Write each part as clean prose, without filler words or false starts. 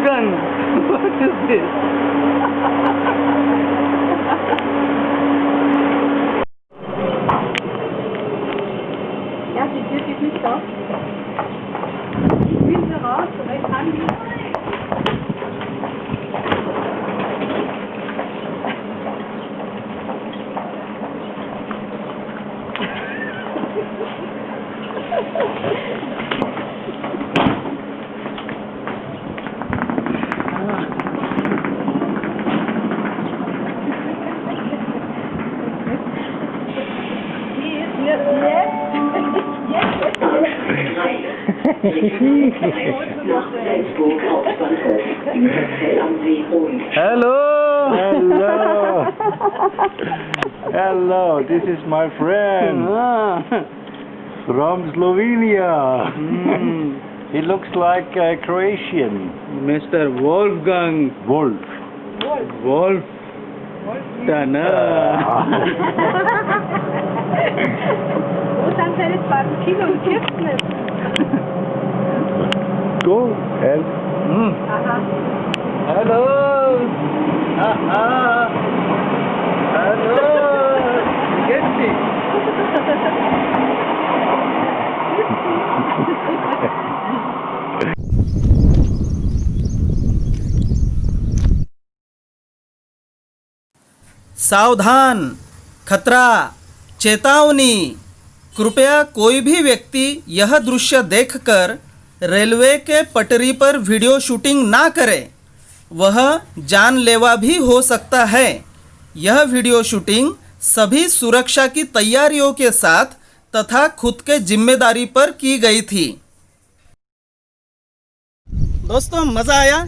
Wolfgang! What is this? Ja, die Tür geht nicht auf. Ich will hier raus, aber ich kann nicht. Hello! Hello. Hello, this is my friend from Slovenia. He looks like a Croatian. Mr. Wolfgang Wolf. Wolf Tanner. Wo sind seine 20 Kilo und Kisten? Go, help. Aha. Hello! Aha! Hallo! Wie geht's dir? सावधान, खतरा, चेतावनी। कृपया कोई भी व्यक्ति यह दृश्य देखकर रेलवे के पटरी पर वीडियो शूटिंग ना करे, वह जानलेवा भी हो सकता है। यह वीडियो शूटिंग सभी सुरक्षा की तैयारियों के साथ तथा खुद के जिम्मेदारी पर की गई थी। दोस्तों, मज़ा आया?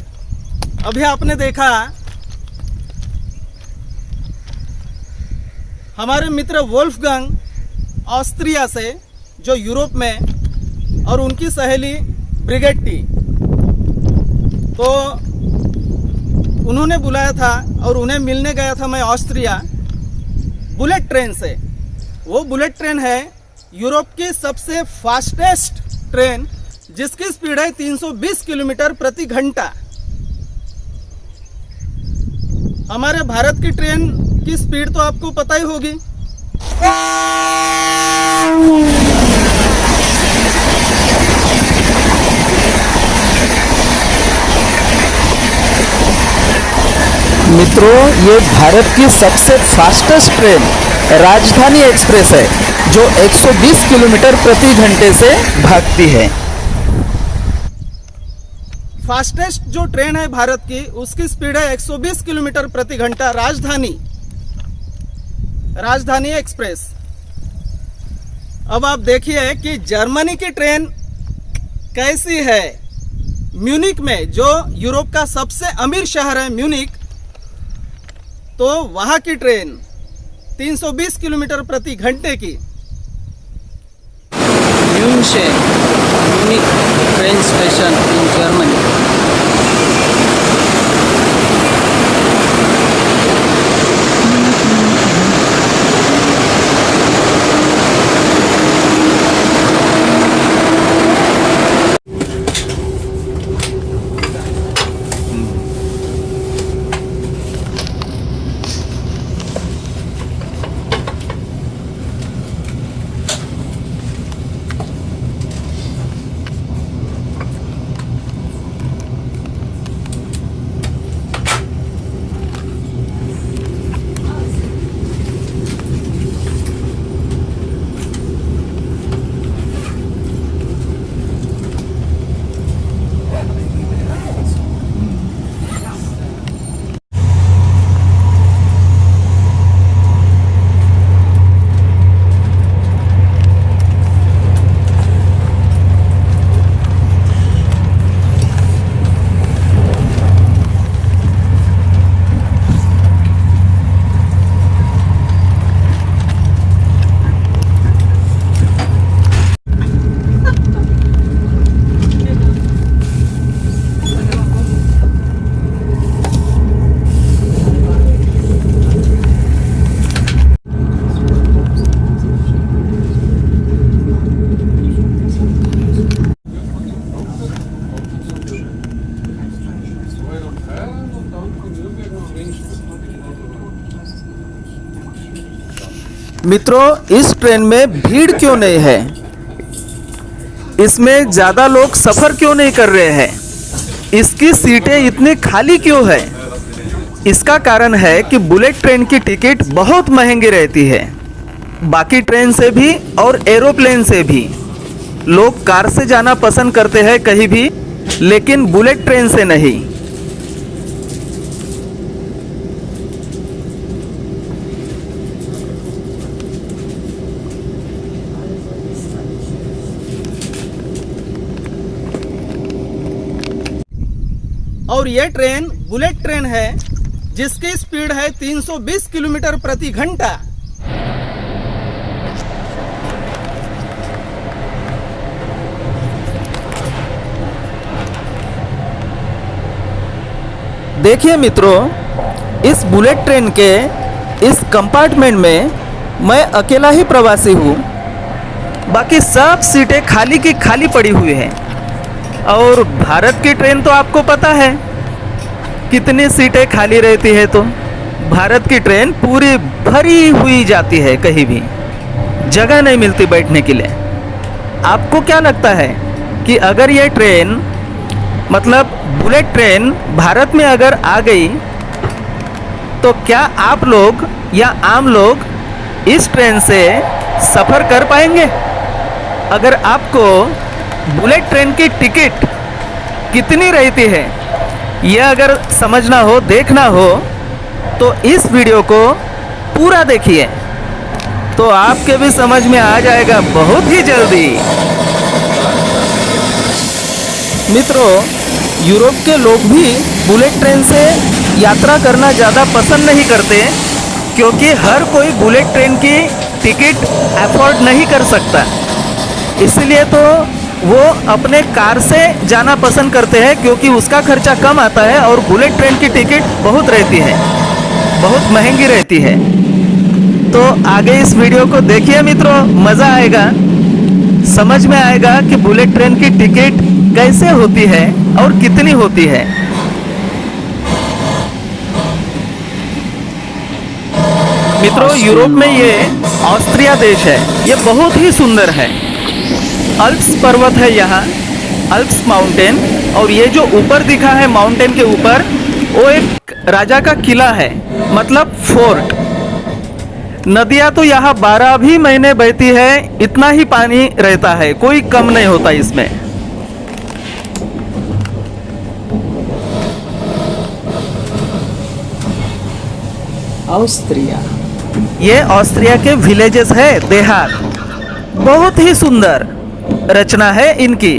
अभी आपने देखा हमारे मित्र वोल्फगंग ऑस्ट्रिया से, जो यूरोप में, और उनकी सहेली ब्रिगेट्टी, तो उन्होंने बुलाया था और उन्हें मिलने गया था मैं ऑस्ट्रिया बुलेट ट्रेन से। वो बुलेट ट्रेन है यूरोप की सबसे फास्टेस्ट ट्रेन, जिसकी स्पीड है 320 किलोमीटर प्रति घंटा। हमारे भारत की ट्रेन की स्पीड तो आपको पता ही होगी। मित्रों, ये भारत की सबसे फास्टेस्ट ट्रेन राजधानी एक्सप्रेस है, जो 120 किलोमीटर प्रति घंटे से भागती है। फास्टेस्ट जो ट्रेन है भारत की, उसकी स्पीड है 120 किलोमीटर प्रति घंटा। राजधानी एक्सप्रेस। अब आप देखिए कि जर्मनी की ट्रेन कैसी है। म्यूनिक में, जो यूरोप का सबसे अमीर शहर है म्यूनिक, तो वहाँ की ट्रेन 320 किलोमीटर प्रति घंटे की। Munich train station in Germany. मित्रों, इस ट्रेन में भीड़ क्यों नहीं है? इसमें ज़्यादा लोग सफ़र क्यों नहीं कर रहे हैं? इसकी सीटें इतनी खाली क्यों है? इसका कारण है कि बुलेट ट्रेन की टिकट बहुत महंगी रहती है, बाकी ट्रेन से भी और एरोप्लेन से भी। लोग कार से जाना पसंद करते हैं कहीं भी, लेकिन बुलेट ट्रेन से नहीं। और ये ट्रेन बुलेट ट्रेन है जिसकी स्पीड है 320 किलोमीटर प्रति घंटा। देखिए मित्रों, इस बुलेट ट्रेन के इस कंपार्टमेंट में मैं अकेला ही प्रवासी हूँ। बाकी सब सीटें खाली की खाली पड़ी हुई हैं। और भारत की ट्रेन तो आपको पता है कितनी सीटें खाली रहती है। तो भारत की ट्रेन पूरी भरी हुई जाती है, कहीं भी जगह नहीं मिलती बैठने के लिए। आपको क्या लगता है कि अगर ये ट्रेन मतलब बुलेट ट्रेन भारत में अगर आ गई तो क्या आप लोग या आम लोग इस ट्रेन से सफ़र कर पाएंगे? अगर आपको बुलेट ट्रेन की टिकट कितनी रहती है ये अगर समझना हो, देखना हो, तो इस वीडियो को पूरा देखिए, तो आपके भी समझ में आ जाएगा बहुत ही जल्दी। मित्रों, यूरोप के लोग भी बुलेट ट्रेन से यात्रा करना ज़्यादा पसंद नहीं करते, क्योंकि हर कोई बुलेट ट्रेन की टिकट अफोर्ड नहीं कर सकता। इसलिए तो वो अपने कार से जाना पसंद करते हैं, क्योंकि उसका खर्चा कम आता है और बुलेट ट्रेन की टिकट बहुत रहती है, बहुत महंगी रहती है। तो आगे इस वीडियो को देखिए मित्रों, मज़ा आएगा, समझ में आएगा कि बुलेट ट्रेन की टिकट कैसे होती है और कितनी होती है। मित्रों, यूरोप में ये ऑस्ट्रिया देश है। ये बहुत ही सुंदर है। अल्प्स पर्वत है यहाँ, अल्प्स माउंटेन। और ये जो ऊपर दिखा है माउंटेन के ऊपर, वो एक राजा का किला है, मतलब फोर्ट। नदियाँ तो यहाँ 12 भी महीने बहती है, इतना ही पानी रहता है, कोई कम नहीं होता इसमें। ऑस्ट्रिया, ये ऑस्ट्रिया के विलेजेस है, देहात। बहुत ही सुंदर रचना है इनकी।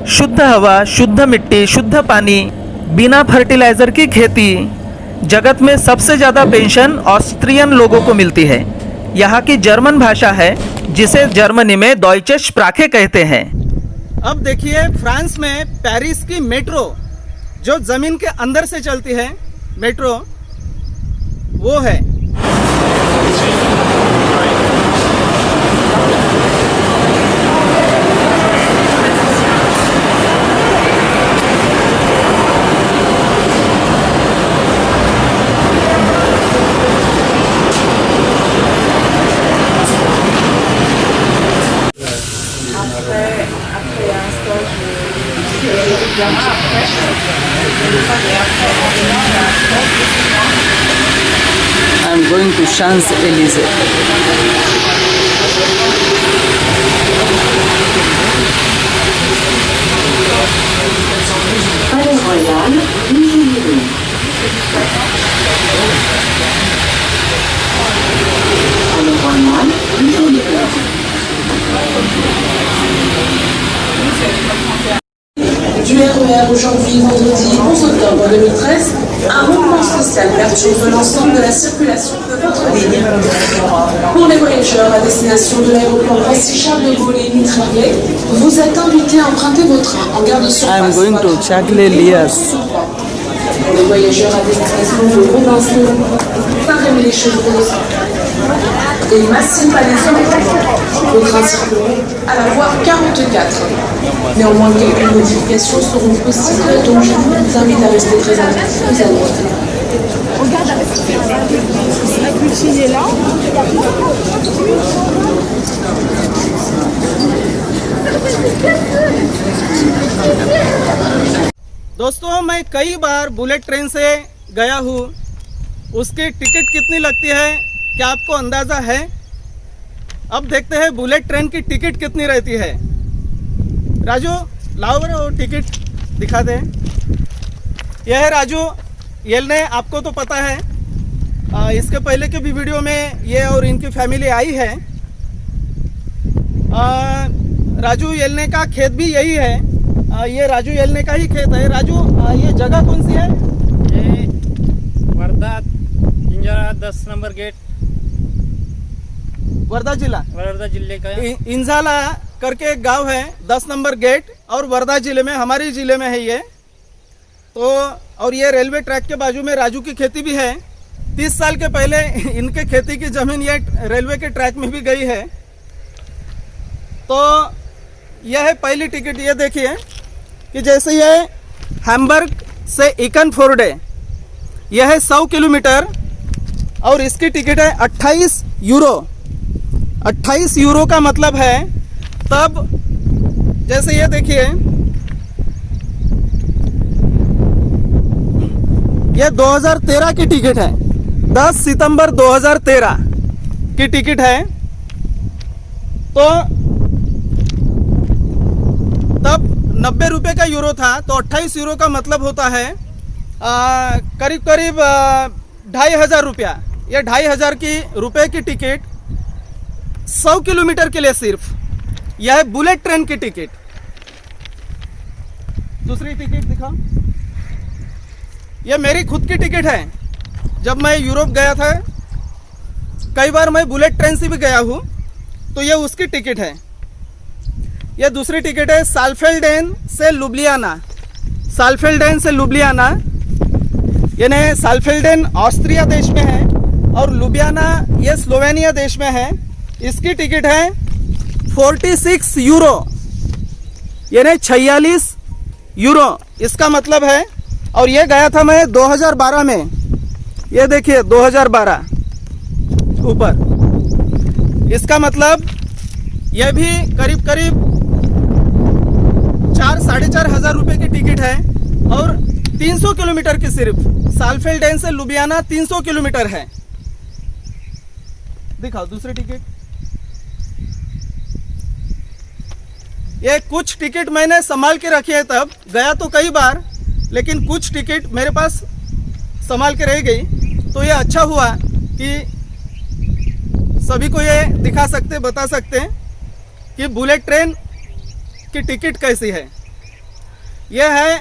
शुद्ध हवा, शुद्ध मिट्टी, शुद्ध पानी, बिना फर्टिलाइजर की खेती। जगत में सबसे ज़्यादा पेंशन ऑस्ट्रियन लोगों को मिलती है। यहाँ की जर्मन भाषा है, जिसे जर्मनी में डॉयचे स्प्राखे कहते हैं। अब देखिए फ्रांस में पेरिस की मेट्रो, जो ज़मीन के अंदर से चलती है मेट्रो, वो है। I am going to Champs-Élysées. Palais Royal, Ligny. Palais Royal, Ligny. Du RER aujourd'hui, vendredi 11 octobre 2013, un mouvement spécial perturbe l'ensemble de la circulation de votre ligne. Pour les voyageurs à destination de l'aéroport Roissy-Charles de Gaulle et Tremblay, vous êtes invités à emprunter vos trains en gare de surface. I am going to Châtelet-Lias. Pour les voyageurs à destination de Robinson, Saint-Rémy-les-Chevreaux et Massy-Palaiseau, vos trains circuleront à la voie 44. Néanmoins, quelques modifications seront possibles, donc je vous invite à rester très attentifs. Regarde avec Gucci, il est là. दोस्तों मैं कई बार bullet train से गया हूँ। उसकी ticket कितनी लगती है क्या आपको अंदाज़ा है? अब देखते हैं बुलेट ट्रेन की टिकट कितनी रहती है। राजू लाओ बरा वो टिकट दिखा दे। यह है राजू येलने, आपको तो पता है इसके पहले के भी वीडियो में ये और इनकी फैमिली आई है। राजू येलने का खेत भी यही है। ये राजू येलने का ही खेत है। राजू ये जगह कौन सी है? ये वर्धा इंजरा 10 नंबर गेट, वर्धा जिला, वर्धा जिले का इंजाला करके एक गांव है, 10 नंबर गेट, और वर्धा जिले में, हमारी जिले में है ये तो। और ये रेलवे ट्रैक के बाजू में राजू की खेती भी है। 30 साल के पहले इनके खेती की जमीन ये रेलवे के ट्रैक में भी गई है। तो यह है पहली टिकट। ये देखिए कि जैसे ये हैम्बर्ग से इकनफोर्डे यह है 100 किलोमीटर और इसकी टिकट है 28 यूरो। 28 यूरो का मतलब है तब, जैसे ये देखिए ये 2013 की टिकट है, 10 सितंबर 2013 की टिकट है। तो तब 90 रुपये का यूरो था, तो 28 यूरो का मतलब होता है करीब करीब 2500 रुपया। ये 2500 की रुपए की टिकट 100 किलोमीटर के लिए सिर्फ। यह है बुलेट ट्रेन की टिकट। दूसरी टिकट दिखा। यह मेरी खुद की टिकट है। जब मैं यूरोप गया था, कई बार मैं बुलेट ट्रेन से भी गया हूँ, तो यह उसकी टिकट है। यह दूसरी टिकट है साल्फेल्डेन से लुब्लियाना। साल्फेल्डेन से लुब्लियाना, यानी साल्फेल्डेन ऑस्ट्रिया देश में है और लुब्लियाना ये स्लोवेनिया देश में है। इसकी टिकट है 46 यूरो, यानी 46 यूरो इसका मतलब है। और ये गया था मैं 2012 में। ये देखिए 2012 ऊपर। इसका मतलब यह भी करीब करीब 4-4.5 हजार रुपये की टिकट है और 300 किलोमीटर की सिर्फ। साल्फेल्डेन से लुबियाना 300 किलोमीटर है। दिखाओ दूसरी टिकट। ये कुछ टिकट मैंने संभाल के रखी है, तब गया तो कई बार, लेकिन कुछ टिकट मेरे पास संभाल के रह गई। तो ये अच्छा हुआ कि सभी को ये दिखा सकते, बता सकते हैं कि बुलेट ट्रेन की टिकट कैसी है। यह है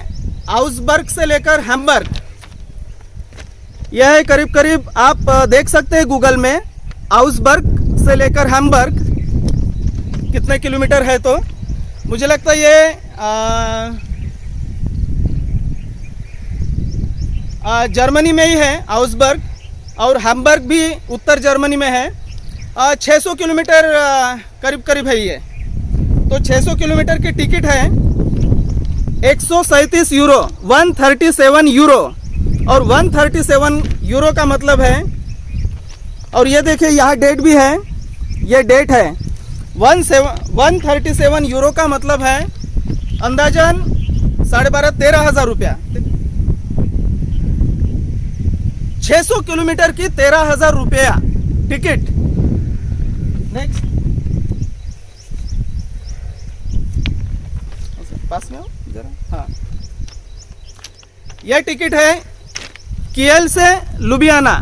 आउसबर्ग से लेकर हैम्बर्ग। यह है करीब करीब, आप देख सकते हैं गूगल में, आउसबर्ग से लेकर हैम्बर्ग कितने किलोमीटर है। तो मुझे लगता है ये जर्मनी में ही है आउसबर्ग, और हैम्बर्ग भी उत्तर जर्मनी में है। 600 किलोमीटर करीब करीब है ये। तो 600 किलोमीटर की टिकट है 137 यूरो, 137 यूरो। और 137 यूरो का मतलब है, और ये देखिए यहाँ डेट भी है, ये डेट है 137 यूरो का मतलब है अंदाजन 12,500-13 हजार रुपया। 600 किलोमीटर की 13,000 रुपया टिकट। नेक्स्ट पास में हो जरा। हाँ, यह टिकट है कियल से लुबियाना।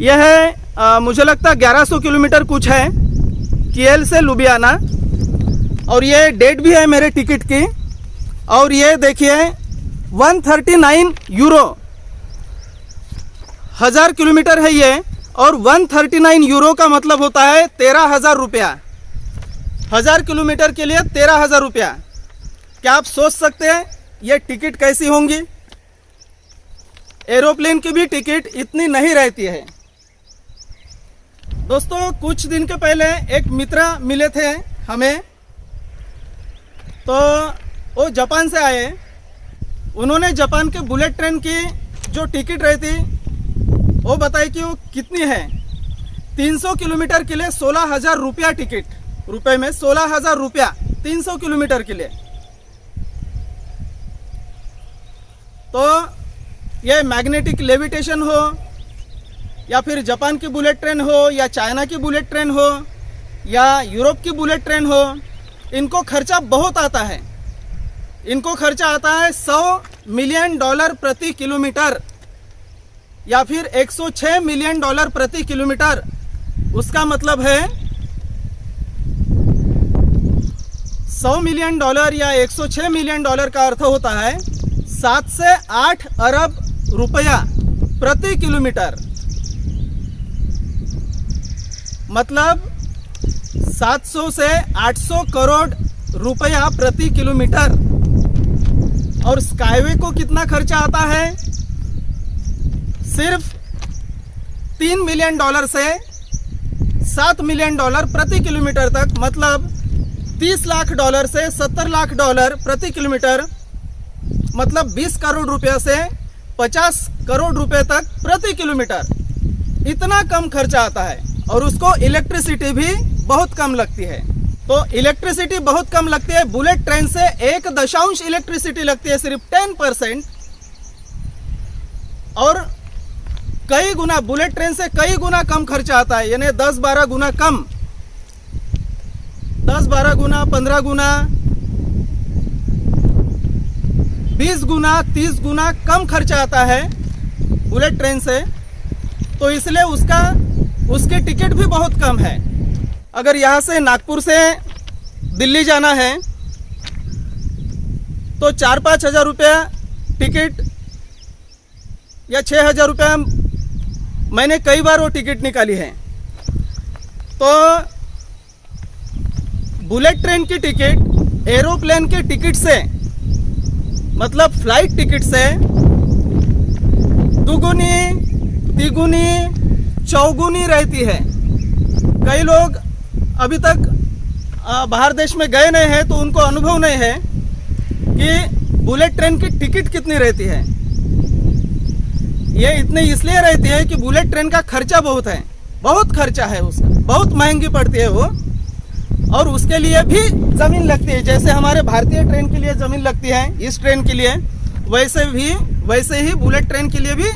यह है मुझे लगता है 1100 किलोमीटर कुछ है कियल से लुबियाना। और ये डेट भी है मेरे टिकट की। और ये देखिए 139 यूरो, 1000 किलोमीटर है ये। और 139 यूरो का मतलब होता है 13,000 रुपया। 1000 किलोमीटर के लिए 13,000 रुपया। क्या आप सोच सकते हैं ये टिकट कैसी होंगी? एरोप्लेन की भी टिकट इतनी नहीं रहती है। दोस्तों कुछ दिन के पहले एक मित्र मिले थे हमें, तो वो जापान से आए। उन्होंने जापान के बुलेट ट्रेन की जो टिकट रहती वो बताए कि वो कितनी है। 300 किलोमीटर के लिए 16,000 रुपया टिकट, रुपए में 16,000 रुपया 300 किलोमीटर के लिए। तो ये मैग्नेटिक लेविटेशन हो या फिर जापान की बुलेट ट्रेन हो या चाइना की बुलेट ट्रेन हो या यूरोप की बुलेट ट्रेन हो, इनको खर्चा बहुत आता है। इनको खर्चा आता है $100 मिलियन प्रति किलोमीटर या फिर $106 मिलियन प्रति किलोमीटर। उसका मतलब है 100 मिलियन डॉलर या 106 मिलियन डॉलर का अर्थ होता है 7 से 8 अरब रुपया प्रति किलोमीटर। मतलब 700 से 800 करोड़ रुपया प्रति किलोमीटर। और स्काईवे को कितना खर्चा आता है? सिर्फ $3 मिलियन से $7 मिलियन प्रति किलोमीटर तक, मतलब $30 लाख से $70 लाख प्रति किलोमीटर, मतलब 20 करोड़ रुपया से 50 करोड़ रुपए तक प्रति किलोमीटर। इतना कम खर्चा आता है और उसको इलेक्ट्रिसिटी भी बहुत कम लगती है। तो इलेक्ट्रिसिटी बहुत कम लगती है। बुलेट ट्रेन से 1 इलेक्ट्रिसिटी लगती है, सिर्फ 10%। और कई गुना, बुलेट ट्रेन से कई गुना कम खर्चा आता है, यानी 10-12 गुना कम, 10-12 गुना, 15 गुना, 20 गुना, 30 गुना कम खर्चा आता है बुलेट ट्रेन से। तो इसलिए उसके टिकट भी बहुत कम है। अगर यहाँ से नागपुर से दिल्ली जाना है तो 4-5 हज़ार रुपया टिकट या 6,000 रुपया, मैंने कई बार वो टिकट निकाली है। तो बुलेट ट्रेन की टिकट एरोप्लेन के टिकट से, मतलब फ्लाइट टिकट से दुगुनी, तिगुनी, चौगुनी रहती है। कई लोग अभी तक बाहर देश में गए नहीं हैं तो उनको अनुभव नहीं है कि बुलेट ट्रेन की टिकट कितनी रहती है। ये इतनी इसलिए रहती है कि बुलेट ट्रेन का खर्चा बहुत है, बहुत खर्चा है उसका, बहुत महंगी पड़ती है वो। और उसके लिए भी ज़मीन लगती है, जैसे हमारे भारतीय ट्रेन के लिए ज़मीन लगती है इस ट्रेन के लिए, वैसे ही बुलेट ट्रेन के लिए भी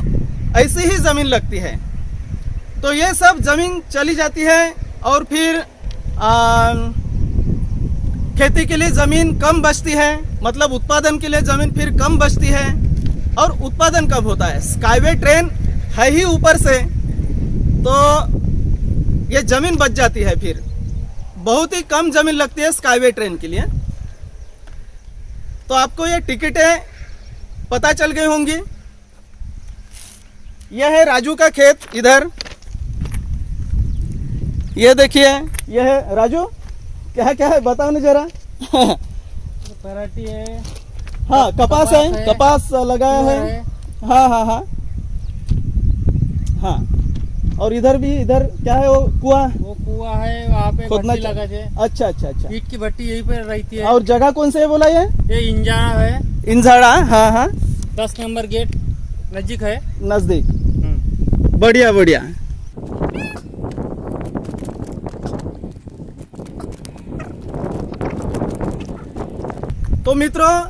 ऐसी ही ज़मीन लगती है। तो ये सब ज़मीन चली जाती है और फिर खेती के लिए ज़मीन कम बचती है, मतलब उत्पादन के लिए ज़मीन फिर कम बचती है। और उत्पादन कब होता है? स्काईवे ट्रेन है ही ऊपर से, तो ये ज़मीन बच जाती है, फिर बहुत ही कम ज़मीन लगती है स्काईवे ट्रेन के लिए। तो आपको ये टिकटें पता चल गई होंगी। यह है राजू का खेत, इधर ये देखिए, यह है राजू, क्या क्या है बताओ ना जरा। पराठी है, हाँ कपास है, कपास लगाया है। हाँ हाँ हाँ हाँ। और इधर भी, इधर क्या है वो कुआं? वो कुआं है, वहाँ पे भट्टी लगा है। अच्छा अच्छा अच्छा। ईट की भट्टी यहीं पर रहती है। और जगह कौन से है बोला ये इंजाड़ा है। इंजाड़ा, हाँ हाँ। 10 नंबर गेट नजदीक है। नजदीक। बढ़िया बढ़िया। तो मित्रों,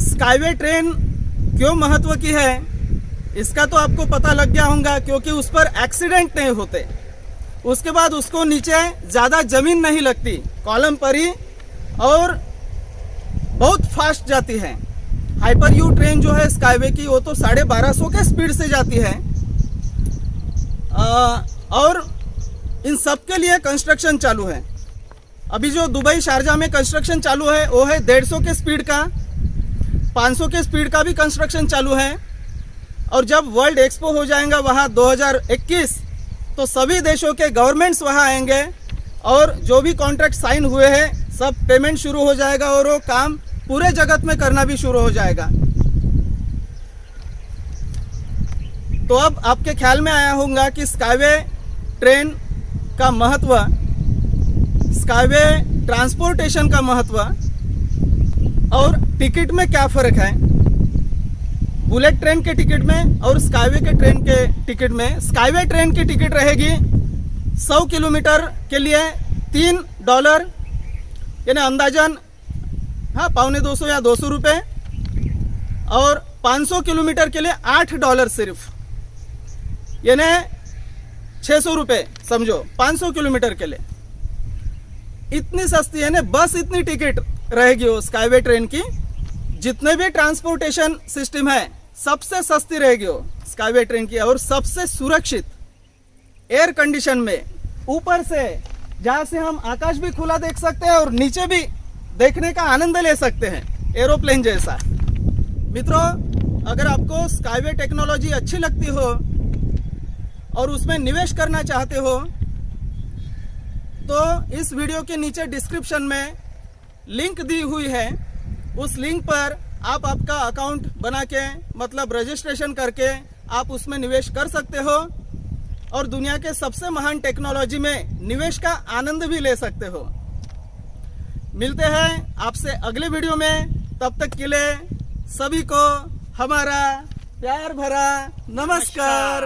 स्काईवे ट्रेन क्यों महत्व की है इसका तो आपको पता लग गया होगा, क्योंकि उस पर एक्सीडेंट नहीं होते। उसके बाद उसको नीचे ज़्यादा ज़मीन नहीं लगती, कॉलम पर ही, और बहुत फास्ट जाती है। हाइपर यू ट्रेन जो है स्काईवे की, वो तो 1250 के स्पीड से जाती है। और इन सब के लिए कंस्ट्रक्शन चालू है। अभी जो दुबई शारजा में कंस्ट्रक्शन चालू है वो है 150 के स्पीड का, 500 के स्पीड का भी कंस्ट्रक्शन चालू है। और जब वर्ल्ड एक्सपो हो जाएगा वहाँ 2021, तो सभी देशों के गवर्नमेंट्स वहाँ आएंगे और जो भी कॉन्ट्रैक्ट साइन हुए हैं सब पेमेंट शुरू हो जाएगा और वो काम पूरे जगत में करना भी शुरू हो जाएगा। तो अब आपके ख्याल में आया होगा कि स्काईवे ट्रेन का महत्व, स्काईवे ट्रांसपोर्टेशन का महत्व और टिकट में क्या फ़र्क है। बुलेट ट्रेन के टिकट में और स्काईवे के ट्रेन के टिकट में, स्काईवे ट्रेन की टिकट रहेगी 100 किलोमीटर के लिए $3, यानी अंदाजन हाँ $125 या $200, और 500 किलोमीटर के लिए $8 सिर्फ, यानी $600 समझो 500 किलोमीटर के लिए। इतनी सस्ती है ना, बस इतनी टिकट रहेगी वो स्काईवे ट्रेन की। जितने भी ट्रांसपोर्टेशन सिस्टम है सबसे सस्ती रहेगी वो स्काईवे ट्रेन की, और सबसे सुरक्षित, एयर कंडीशन में, ऊपर से जहाँ से हम आकाश भी खुला देख सकते हैं और नीचे भी देखने का आनंद ले सकते हैं एरोप्लेन जैसा। मित्रों, अगर आपको स्काईवे टेक्नोलॉजी अच्छी लगती हो और उसमें निवेश करना चाहते हो तो इस वीडियो के नीचे डिस्क्रिप्शन में लिंक दी हुई है, उस लिंक पर आप आपका अकाउंट बना के, मतलब रजिस्ट्रेशन करके आप उसमें निवेश कर सकते हो और दुनिया के सबसे महान टेक्नोलॉजी में निवेश का आनंद भी ले सकते हो। मिलते हैं आपसे अगले वीडियो में, तब तक के लिए सभी को हमारा प्यार भरा नमस्कार।